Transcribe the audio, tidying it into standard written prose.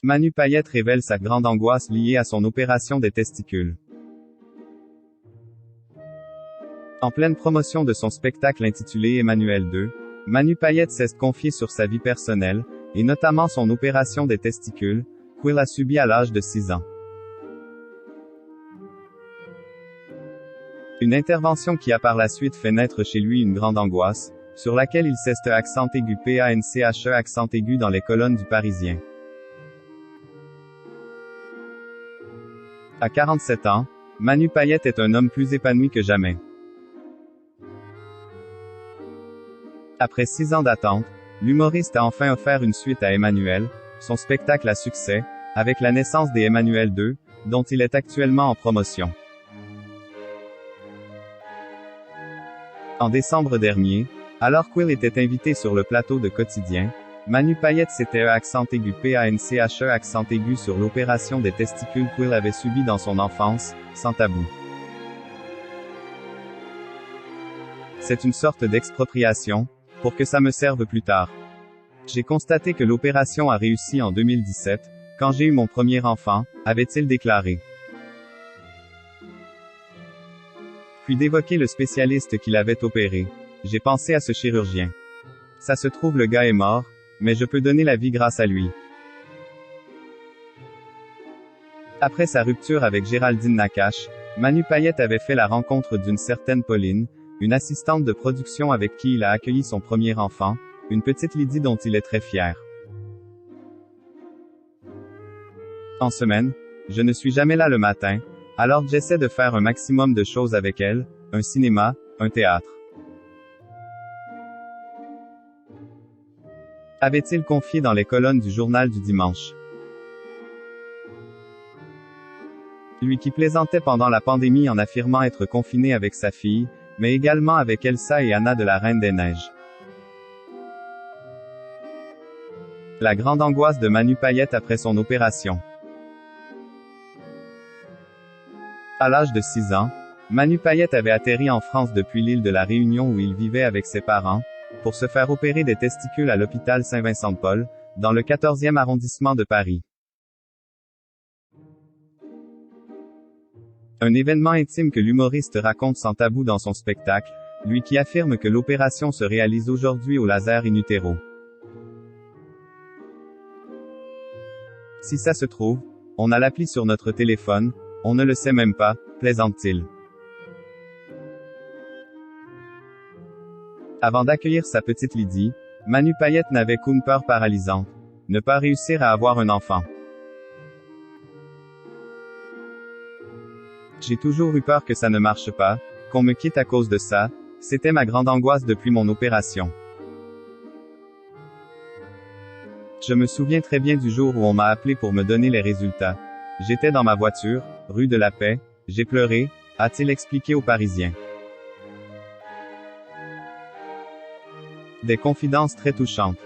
Manu Payette révèle sa grande angoisse liée à son opération des testicules. En pleine promotion de son spectacle intitulé Emmanuel 2, Manu Payette s'est confié sur sa vie personnelle, et notamment son opération des testicules, qu'il a subie à l'âge de 6 ans. Une intervention qui a par la suite fait naître chez lui une grande angoisse, sur laquelle il s'est accent aigu PANCHE accent aigu dans les colonnes du Parisien. À 47 ans, Manu Payette est un homme plus épanoui que jamais. Après 6 ans d'attente, l'humoriste a enfin offert une suite à Emmanuel, son spectacle à succès, avec la naissance des Emmanuel 2, dont il est actuellement en promotion. En décembre dernier, alors qu'il était invité sur le plateau de Quotidien, Manu Payette s'était accent aigu PANCHE accent aigu sur l'opération des testicules qu'il avait subie dans son enfance, sans tabou. C'est une sorte d'expropriation, pour que ça me serve plus tard. J'ai constaté que l'opération a réussi en 2017, quand j'ai eu mon premier enfant, avait-il déclaré. Puis d'évoquer le spécialiste qui l'avait opéré. J'ai pensé à ce chirurgien. Ça se trouve le gars est mort, mais je peux donner la vie grâce à lui. Après sa rupture avec Géraldine Nakache, Manu Payette avait fait la rencontre d'une certaine Pauline, une assistante de production avec qui il a accueilli son premier enfant, une petite Lydie dont il est très fier. En semaine, je ne suis jamais là le matin, alors j'essaie de faire un maximum de choses avec elle, un cinéma, un théâtre. Avait-il confié dans les colonnes du journal du dimanche. Lui qui plaisantait pendant la pandémie en affirmant être confiné avec sa fille, mais également avec Elsa et Anna de la Reine des Neiges. La grande angoisse de Manu Payette après son opération. À l'âge de 6 ans, Manu Payette avait atterri en France depuis l'île de la Réunion où il vivait avec ses parents, pour se faire opérer des testicules à l'hôpital Saint-Vincent-de-Paul, dans le 14e arrondissement de Paris. Un événement intime que l'humoriste raconte sans tabou dans son spectacle, lui qui affirme que l'opération se réalise aujourd'hui au laser in utero. Si ça se trouve, on a l'appli sur notre téléphone, on ne le sait même pas, plaisante-t-il. Avant d'accueillir sa petite Lydie, Manu Payette n'avait qu'une peur paralysante, ne pas réussir à avoir un enfant. J'ai toujours eu peur que ça ne marche pas, qu'on me quitte à cause de ça, c'était ma grande angoisse depuis mon opération. Je me souviens très bien du jour où on m'a appelé pour me donner les résultats. J'étais dans ma voiture, rue de la Paix, j'ai pleuré, a-t-il expliqué aux Parisiens. Des confidences très touchantes.